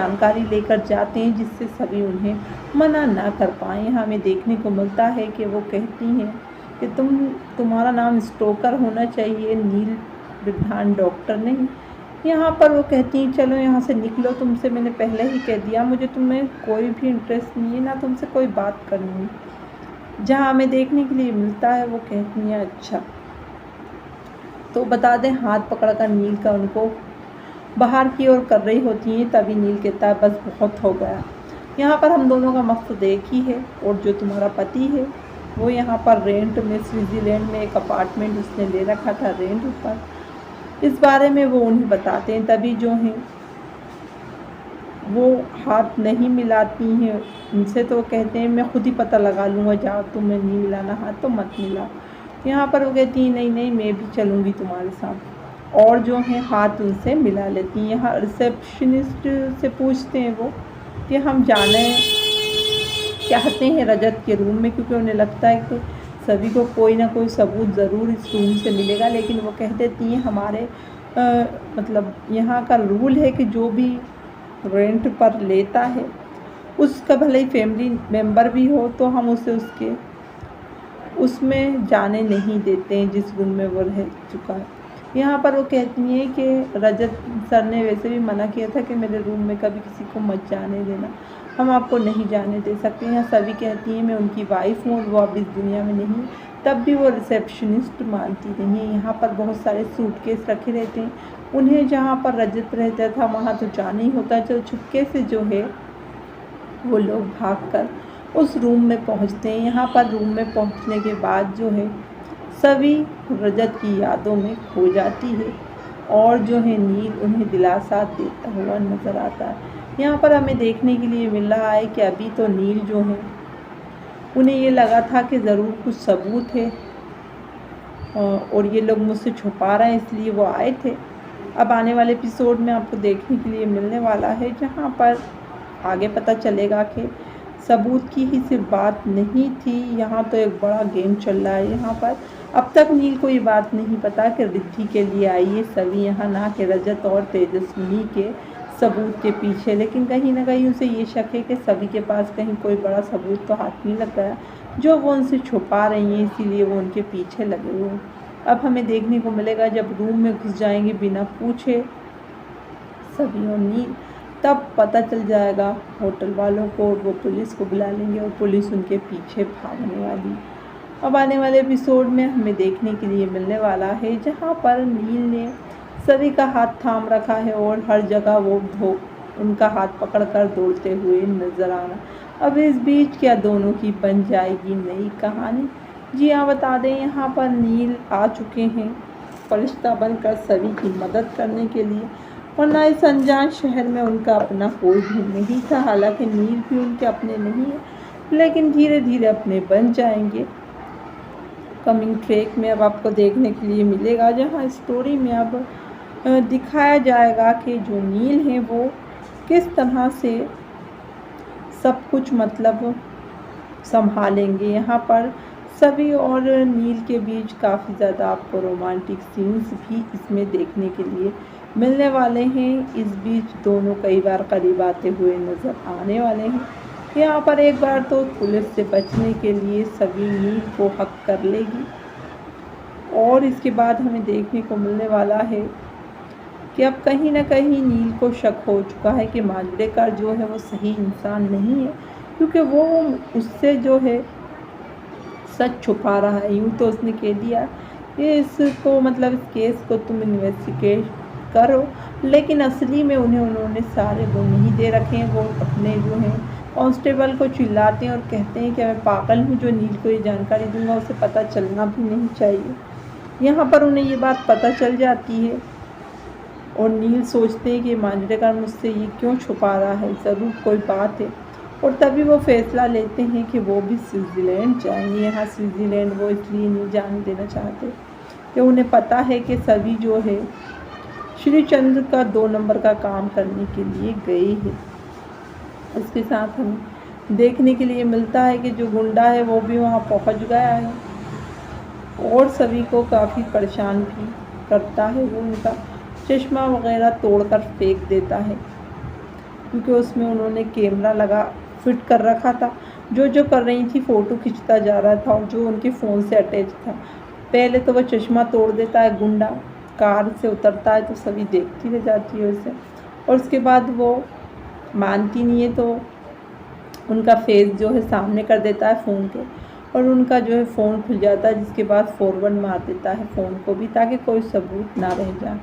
जानकारी लेकर जाते हैं जिससे सभी उन्हें मना ना कर पाएँ। यहाँ हमें देखने को मिलता है कि वो कहती हैं कि तुम्हारा नाम स्टोकर होना चाहिए, नील वृद्धान डॉक्टर नहीं। यहाँ पर वो कहती हैं चलो यहाँ से निकलो, तुमसे मैंने पहले ही कह दिया मुझे तुम्हें कोई भी इंटरेस्ट नहीं है, ना तुमसे कोई बात करनी है। जहाँ हमें देखने के लिए मिलता है वो कहती हैं अच्छा। तो बता दें हाथ पकड़कर नील का उनको बाहर की ओर कर रही होती हैं, तभी नील कहता है बस बहुत हो गया, यहाँ पर हम दोनों का मकसद एक ही है, और जो तुम्हारा पति है वो यहाँ पर रेंट में स्विट्ज़रलैंड में एक अपार्टमेंट उसने ले रखा था रेंट पर। इस बारे में वो उन्हें बताते हैं, तभी जो हैं वो हाथ नहीं मिलाती हैं उनसे। तो वो कहते हैं मैं खुद ही पता लगा लूँगा, जाओ तुम्हें नहीं मिलाना हाथ तो मत मिलाओ। यहाँ पर वो कहती हैं नहीं नहीं मैं भी चलूँगी तुम्हारे साथ, और जो है हाथ उनसे मिला लेती हैं। यहाँ रिसेप्शनिस्ट से पूछते हैं वो कि हम जाने चाहते हैं रजत के रूम में, क्योंकि उन्हें लगता है कि सभी को कोई ना कोई सबूत ज़रूर इस रूम से मिलेगा। लेकिन वो कह देती हैं हमारे मतलब यहाँ का रूल है कि जो भी रेंट पर लेता है उसका भले ही फैमिली मेम्बर भी हो तो हम उसे उसमें जाने नहीं देते हैं जिस रूम में वो रह चुका है। यहाँ पर वो कहती हैं कि रजत सर ने वैसे भी मना किया था कि मेरे रूम में कभी किसी को मत जाने देना, हम आपको नहीं जाने दे सकते। यहाँ सभी कहती हैं मैं उनकी वाइफ हूँ और वो अब इस दुनिया में नहीं, तब भी वो रिसेप्शनिस्ट मानती नहीं है। यहाँ पर बहुत सारे सूटकेस रखे रहते हैं, उन्हें जहाँ पर रजत रहता था वहाँ तो जाना ही होता है। चलो छुपके से जो है वो लोग भागकर उस रूम में पहुँचते हैं। यहाँ पर रूम में पहुँचने के बाद जो है सभी रजत की यादों में खो जाती है, और जो है नील उन्हें दिलासा देता हुआ नज़र आता है। यहाँ पर हमें देखने के लिए मिल रहा है कि अभी तो नील जो है उन्हें ये लगा था कि ज़रूर कुछ सबूत है और ये लोग मुझसे छुपा रहे हैं, इसलिए वो आए थे। अब आने वाले एपिसोड में आपको देखने के लिए मिलने वाला है जहाँ पर आगे पता चलेगा कि सबूत की ही सिर्फ बात नहीं थी, यहाँ तो एक बड़ा गेम चल रहा है। यहाँ पर अब तक नील को ये बात नहीं पता कि रिद्धि के लिए आई है सभी यहाँ, ना कि रजत और तेजस्विनी के सबूत के पीछे। लेकिन कहीं ना कहीं उसे ये शक है कि सभी के पास कहीं कोई बड़ा सबूत तो हाथ नहीं लग गया जो वो उनसे छुपा रही हैं, इसीलिए वो उनके पीछे लगे हुए हैं। अब हमें देखने को मिलेगा जब रूम में घुस जाएंगे बिना पूछे सभी और नील, तब पता चल जाएगा होटल वालों को, और वो पुलिस को बुला लेंगे और पुलिस उनके पीछे भागने वाली। अब आने वाले एपिसोड में हमें देखने के लिए मिलने वाला है जहाँ पर नील ने सभी का हाथ थाम रखा है और हर जगह वो उनका हाथ पकड़कर दौड़ते हुए नजर आना। अब इस बीच क्या दोनों की बन जाएगी नई कहानी। जी हाँ, बता दें यहाँ पर नील आ चुके हैं फरिश्ता बनकर सभी की मदद करने के लिए, वरना इस अनजान शहर में उनका अपना कोई भी नहीं था। हालांकि नील भी उनके अपने नहीं है, लेकिन धीरे धीरे अपने बन जाएंगे। कमिंग ट्रैक में अब आपको देखने के लिए मिलेगा जहाँ स्टोरी में अब दिखाया जाएगा कि जो नील है वो किस तरह से सब कुछ मतलब संभालेंगे। यहाँ पर सभी और नील के बीच काफ़ी ज़्यादा आपको रोमांटिक सीन्स भी इसमें देखने के लिए मिलने वाले हैं। इस बीच दोनों कई बार करीब आते हुए नज़र आने वाले हैं। यहाँ पर एक बार तो पुलिस से बचने के लिए सभी नील को हक कर लेगी, और इसके बाद हमें देखने को मिलने वाला है कि अब कहीं ना कहीं नील को शक हो चुका है कि मांजरेकर जो है वो सही इंसान नहीं है, क्योंकि वो उससे जो है सच छुपा रहा है। यूँ तो उसने कह दिया कि इसको मतलब इस केस को तुम इन्वेस्टिगेट करो, लेकिन असली में उन्होंने सारे वो नहीं दे रखे हैं। वो अपने जो हैं कांस्टेबल को चिल्लाते हैं और कहते हैं कि मैं पागल हूँ जो नील को ये जानकारी दूंगा, उसे पता चलना भी नहीं चाहिए। यहाँ पर उन्हें ये बात पता चल जाती है और नील सोचते हैं कि मांजरेकर मुझसे ये क्यों छुपा रहा है, ज़रूर कोई बात है। और तभी वो फैसला लेते हैं कि वो भी स्विट्ज़रलैंड जाएंगे। यहाँ स्विट्ज़रलैंड वो इसलिए नहीं जाने देना चाहते कि उन्हें पता है कि सभी जो है श्रीचंद्र का 2 नंबर का काम करने के लिए गए हैं। इसके साथ हम देखने के लिए मिलता है कि जो गुंडा है वो भी वहाँ पहुँच गया है और सभी को काफ़ी परेशान भी करता है। वो उनका चश्मा वगैरह तोड़कर फेंक देता है। क्योंकि उसमें उन्होंने कैमरा लगा फिट कर रखा था। जो जो कर रही थी फ़ोटो खींचता जा रहा था और जो उनके फ़ोन से अटैच था। पहले तो वो चश्मा तोड़ देता है गुंडा, कार से उतरता है तो सभी देखती रह जाती है उसे, और उसके बाद वो मानती नहीं है तो उनका फेस जो है सामने कर देता है फ़ोन के, और उनका जो है फ़ोन खुल जाता है, जिसके बाद फॉरवर्ड मार देता है फ़ोन को भी, ताकि कोई सबूत ना रह जाए।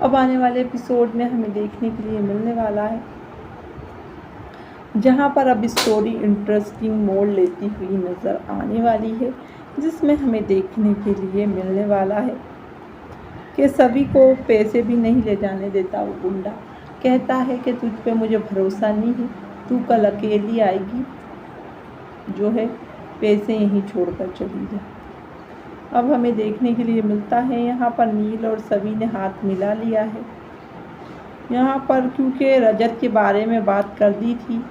अब आने वाले एपिसोड में हमें देखने के लिए मिलने वाला है, जहाँ पर अब स्टोरी इंटरेस्टिंग मोड़ लेती हुई नज़र आने वाली है, जिसमें हमें देखने के लिए मिलने वाला है कि सभी को पैसे भी नहीं ले जाने देता वो गुंडा। कहता है कि तुझ पे मुझे भरोसा नहीं है, तू कल अकेली आएगी, जो है पैसे यहीं छोड़कर चली जा। अब हमें देखने के लिए मिलता है यहाँ पर नील और सभी ने हाथ मिला लिया है। यहाँ पर क्योंकि रजत के बारे में बात कर दी थी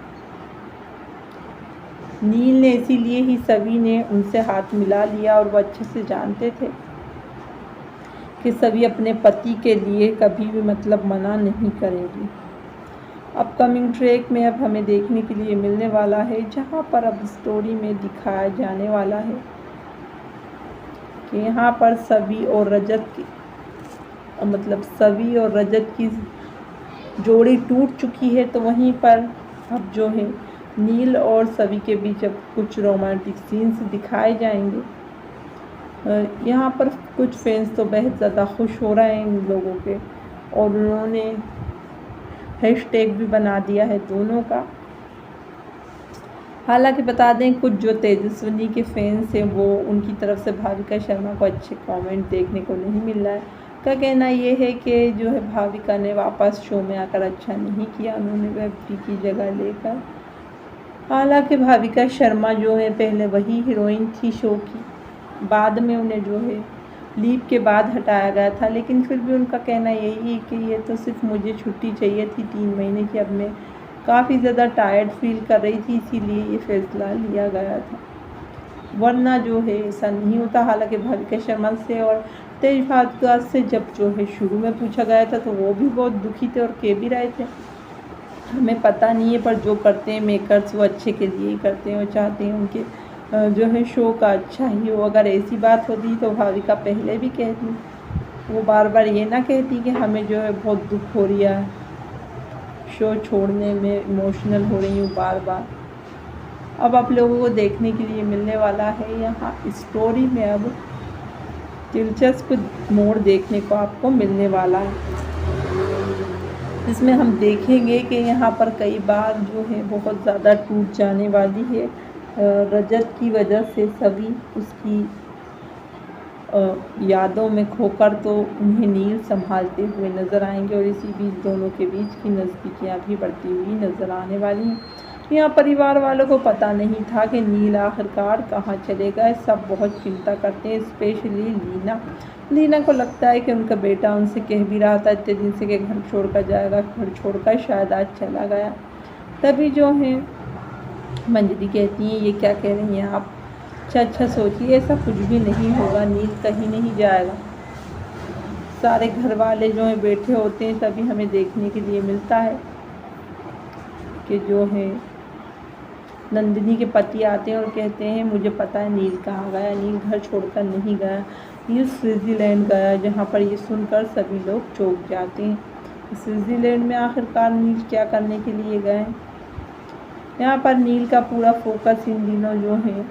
नील ने, इसीलिए ही सभी ने उनसे हाथ मिला लिया, और वो अच्छे से जानते थे कि सभी अपने पति के लिए कभी भी मतलब मना नहीं करेंगी। अपकमिंग ट्रैक में अब हमें देखने के लिए मिलने वाला है, जहाँ पर अब स्टोरी में दिखाया जाने वाला है कि यहाँ पर सभी और रजत की जोड़ी टूट चुकी है, तो वहीं पर अब जो है नील और सभी के बीच अब कुछ रोमांटिक सीन्स दिखाए जाएंगे। यहाँ पर कुछ फैंस तो बेहद ज़्यादा खुश हो रहे हैं इन लोगों के, और उन्होंने हैशटैग भी बना दिया है दोनों का। हालांकि बता दें, कुछ जो तेजस्विनी के फैंस हैं वो उनकी तरफ से भाविका शर्मा को अच्छे कमेंट देखने को नहीं मिल रहा है। का कहना ये है कि जो है भाविका ने वापस शो में आकर अच्छा नहीं किया, उन्होंने वेब की जगह लेकर। हालांकि भाविका शर्मा जो है पहले वही हीरोइन थी शो की, बाद में उन्हें जो है लीव के बाद हटाया गया था, लेकिन फिर भी उनका कहना यही है कि ये तो सिर्फ मुझे छुट्टी चाहिए थी 3 महीने की, अब मैं काफ़ी ज़्यादा टायर्ड फील कर रही थी, इसीलिए ये फैसला लिया गया था, वरना जो है ऐसा नहीं होता। हालांकि भाविका शर्मा से और तेज भारद्वाज से जब जो है शुरू में पूछा गया था तो वो भी बहुत दुखी थे और कह भी रहे थे हमें पता नहीं है, पर जो करते हैं मेकर्स वो अच्छे के लिए ही करते हैं, वो चाहते हैं उनके जो है शो का अच्छा ही हो। अगर ऐसी बात होती तो भाविका पहले भी कहती, वो बार बार ये ना कहती कि हमें जो है बहुत दुख हो रहा है, शो छोड़ने में इमोशनल हो रही हूँ बार बार। अब आप लोगों को देखने के लिए मिलने वाला है यहाँ स्टोरी में अब दिलचस्प मोड़ देखने को आपको मिलने वाला है, जिसमें हम देखेंगे कि यहाँ पर कई बार जो है बहुत ज़्यादा टूट जाने वाली है रजत की वजह से सभी उसकी यादों में खोकर, तो उन्हें नील संभालते हुए नज़र आएंगे, और इसी बीच दोनों के बीच की नज़दीकियाँ भी बढ़ती हुई नज़र आने वाली हैं। यहाँ परिवार वालों को पता नहीं था कि नील आखिरकार कहाँ चले गए, सब बहुत चिंता करते हैं, स्पेशली लीना को लगता है कि उनका बेटा उनसे कह भी रहा था इतने दिन से कि घर छोड़कर जाएगा, घर छोड़कर शायद आज चला गया। तभी जो है मंजरी कहती हैं ये क्या कह रही हैं आप, अच्छा सोचिए, ऐसा कुछ भी नहीं होगा, नील कहीं नहीं जाएगा। सारे घर वाले जो हैं बैठे होते हैं, तभी हमें देखने के लिए मिलता है कि जो है नंदिनी के पति आते हैं और कहते हैं मुझे पता है नील कहाँ गया, नील घर छोड़कर नहीं गया, ये स्विट्ज़रलैंड गया। जहाँ पर ये सुनकर सभी लोग चौंक जाते हैं, स्विट्ज़रलैंड में आखिरकार नील क्या करने के लिए गए। यहाँ पर नील का पूरा फोकस इन दिनों जो है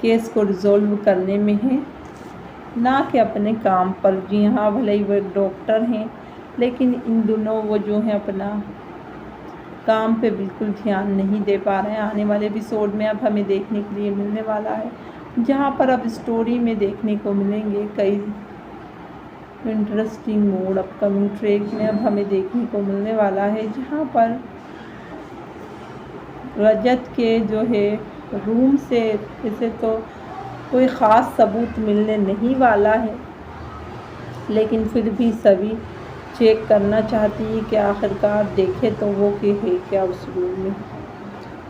केस को रिजॉल्व करने में है, ना कि अपने काम पर। जी हाँ, भले ही वो एक डॉक्टर हैं, लेकिन इन दिनों वो जो है अपना काम पे बिल्कुल ध्यान नहीं दे पा रहे हैं। आने वाले एपिसोड में अब हमें देखने के लिए मिलने वाला है, जहाँ पर अब स्टोरी में देखने को मिलेंगे कई इंटरेस्टिंग मोड। अपकमिंग ट्रैक में अब हमें देखने को मिलने वाला है, जहाँ पर रजत के जो है रूम से इसे तो कोई ख़ास सबूत मिलने नहीं वाला है, लेकिन फिर भी सभी चेक करना चाहती है कि आखिरकार देखे तो वो कि है क्या उस रूम में।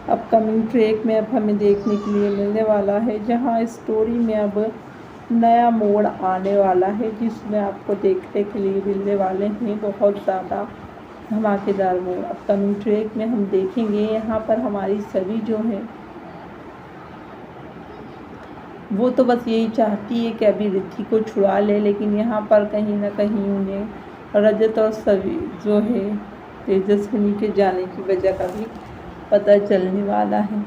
अपकमिंग ट्रैक में अब हमें देखने के लिए मिलने वाला है, जहां स्टोरी में अब नया मोड़ आने वाला है, जिसमें आपको देखने के लिए मिलने वाले हैं बहुत ज़्यादा धमाकेदार मोड़। अपकमिंग ट्रैक में हम देखेंगे यहाँ पर हमारी सभी जो है वो तो बस यही चाहती है कि अभी रिद्धि को छुड़ा ले, लेकिन यहाँ पर कहीं ना कहीं उन्हें रजत और सभी जो है तेजस्विनी के जाने की वजह का भी पता चलने वाला है।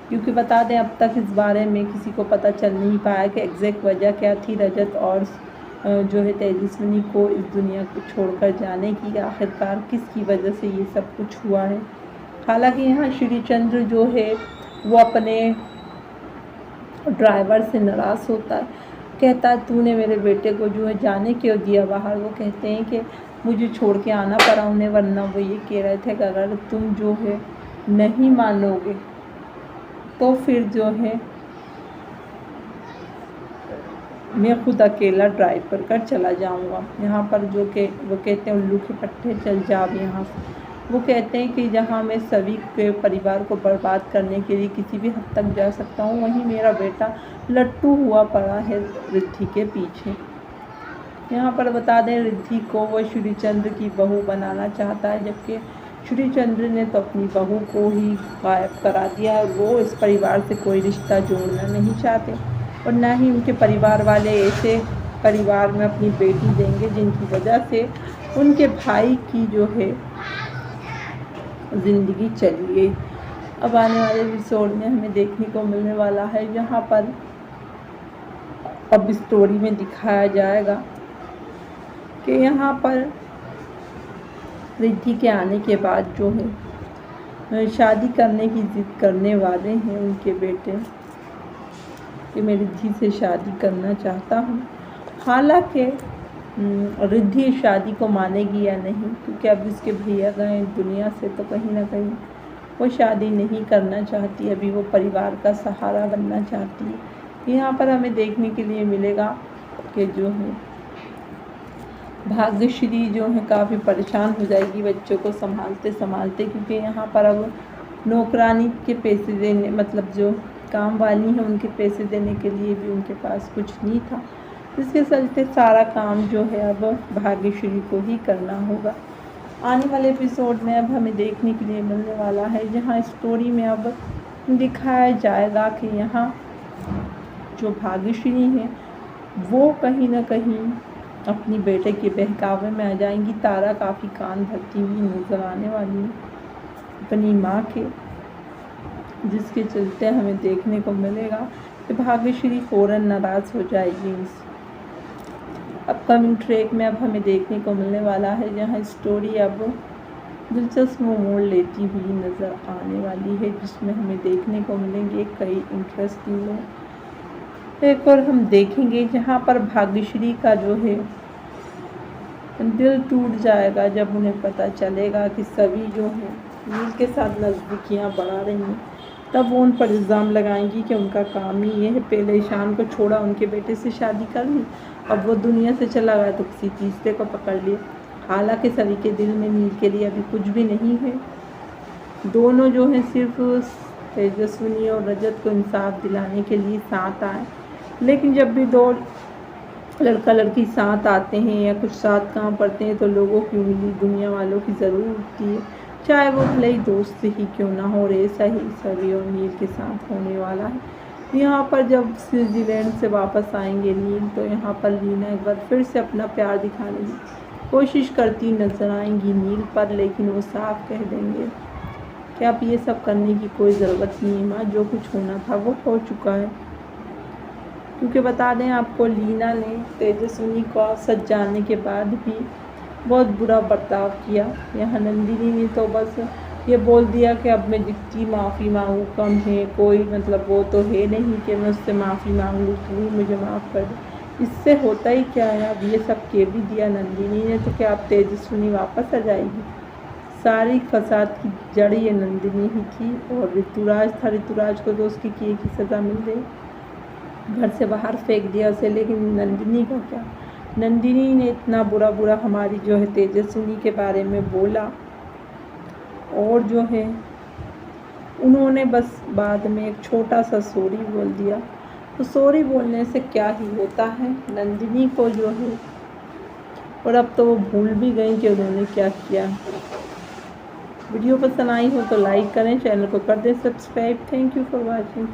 क्योंकि बता दें अब तक इस बारे में किसी को पता चल नहीं पाया कि एग्जैक्ट वजह क्या थी रजत और जो है तेजस्विनी को इस दुनिया को छोड़कर जाने की। आखिरकार किसकी वजह से ये सब कुछ हुआ है। हालांकि यहाँ श्रीचंद्र जो है वो अपने ड्राइवर से नाराज़ होता है, कहता है तूने मेरे बेटे को जो है जाने क्यों दिया बाहर। वो कहते हैं कि मुझे छोड़ के आना पड़ा उन्हें, वरना वो ये कह रहे थे कि अगर तुम जो है नहीं मानोगे तो फिर जो है मैं खुद अकेला ड्राइव कर चला जाऊंगा। यहाँ पर जो कि वो कहते हैं उल्लू के पट्टे चल जा अब यहाँ से। वो कहते हैं कि जहाँ मैं सभी के परिवार को बर्बाद करने के लिए किसी भी हद तक जा सकता हूँ, वहीं मेरा बेटा लट्टू हुआ पड़ा है रिद्धि के पीछे। यहाँ पर बता दें रिद्धि को वो श्रीचंद्र की बहू बनाना चाहता है, जबकि श्रीचंद्र ने तो अपनी बहू को ही गायब करा दिया। वो इस परिवार से कोई रिश्ता जोड़ना नहीं चाहते और ना ही उनके परिवार वाले ऐसे परिवार में अपनी बेटी देंगे जिनकी वजह से उनके भाई की जो है ज़िंदगी चली गई। अब आने वाले एपिसोड में हमें देखने को मिलने वाला है जहाँ पर अब स्टोरी में दिखाया जाएगा कि यहाँ पर रिद्धि के आने के बाद जो है शादी करने की ज़िद करने वाले हैं उनके बेटे कि मैं रिद्धि से शादी करना चाहता हूँ। हालांकि रिद्धि शादी को मानेगी या नहीं, क्योंकि अब इसके भैया गए दुनिया से, तो कहीं ना कहीं वो शादी नहीं करना चाहती। अभी वो परिवार का सहारा बनना चाहती है। यहाँ पर हमें देखने के लिए मिलेगा कि जो है भाग्यश्री जो है काफ़ी परेशान हो जाएगी बच्चों को संभालते संभालते, क्योंकि यहाँ पर अब नौकरानी के पैसे देने, मतलब जो काम वाली हैं उनके पैसे देने के लिए भी उनके पास कुछ नहीं था। इसके चलते सारा काम जो है अब भाग्यश्री को ही करना होगा। आने वाले एपिसोड में अब हमें देखने के लिए मिलने वाला है जहाँ स्टोरी में अब दिखाया जाएगा कि यहाँ जो भाग्यश्री है वो कहीं ना कहीं अपनी बेटे के बहकावे में आ जाएंगी। तारा काफ़ी कान भरती हुई नजर आने वाली है अपनी माँ के, जिसके चलते हमें देखने को मिलेगा कि भाग्यश्री फ़ौरन नाराज़ हो जाएगी उनसे। अपकमिंग ट्रैक में अब हमें देखने को मिलने वाला है जहाँ स्टोरी अब दिलचस्प मोड़ लेती हुई नज़र आने वाली है, जिसमें हमें देखने को मिलेंगे कई इंटरेस्टिंग मोड़। एक और हम देखेंगे जहाँ पर भाग्यश्री का जो है दिल टूट जाएगा जब उन्हें पता चलेगा कि सभी जो है नील के साथ नज़दीकियाँ बढ़ा रही हैं। तब वो उन पर इल्ज़ाम लगाएंगी कि उनका काम ही ये है, पहले ईशान को छोड़ा, उनके बेटे से शादी कर ली, अब वो दुनिया से चला गया तो किसी तीसरे को पकड़ लिया। हालांकि सभी के दिल में नील के लिए अभी कुछ भी नहीं है। दोनों जो है सिर्फ तेजस्विनी और रजत को इंसाफ दिलाने के लिए साथ आए, लेकिन जब भी दो लड़का लड़की साथ आते हैं या कुछ साथ काम करते हैं तो लोगों की उंगली दुनिया वालों की ज़रूर उठती है, चाहे वो भले ही दोस्त ही क्यों ना हो। और ऐसा ही सभी और नील के साथ होने वाला है। यहाँ पर जब स्विट्ज़रलैंड से वापस आएंगे नील, तो यहाँ पर लीना एक बार फिर से अपना प्यार दिखाने की कोशिश करती नजर आएंगी नील पर, लेकिन वो साफ कह देंगे कि अब ये सब करने की कोई ज़रूरत नहीं है माँ, जो कुछ होना था वो हो चुका है। क्योंकि बता दें आपको, लीना ने तेजस्विनी को सच जानने के बाद भी बहुत बुरा बर्ताव किया। यहाँ नंदिनी ने तो बस ये बोल दिया कि अब मैं जितनी माफ़ी मांगूँ कम है, कोई मतलब वो तो है नहीं कि मैं उससे माफ़ी मांग लूँ, तू मुझे माफ़ कर दे। इससे होता ही क्या है, अब ये सब कह भी दिया नंदिनी ने तो क्या अब तेजस्विनी वापस आ जाएगी। सारी फसाद की जड़ ये नंदिनी ही थी और ऋतुराज था। ऋतुराज को तो उसकी किए की सज़ा मिल गई, घर से बाहर फेंक दिया उसे। लेकिन नंदिनी का क्या, नंदिनी ने इतना बुरा हमारी जो है तेजस्विनी के बारे में बोला, और जो है उन्होंने बस बाद में एक छोटा सा सॉरी बोल दिया। तो सॉरी बोलने से क्या ही होता है, नंदिनी को जो है और अब तो वो भूल भी गई कि उन्होंने क्या किया। वीडियो पसंद आई हो तो लाइक करें, चैनल को कर दें subscribe. Thank you for watching.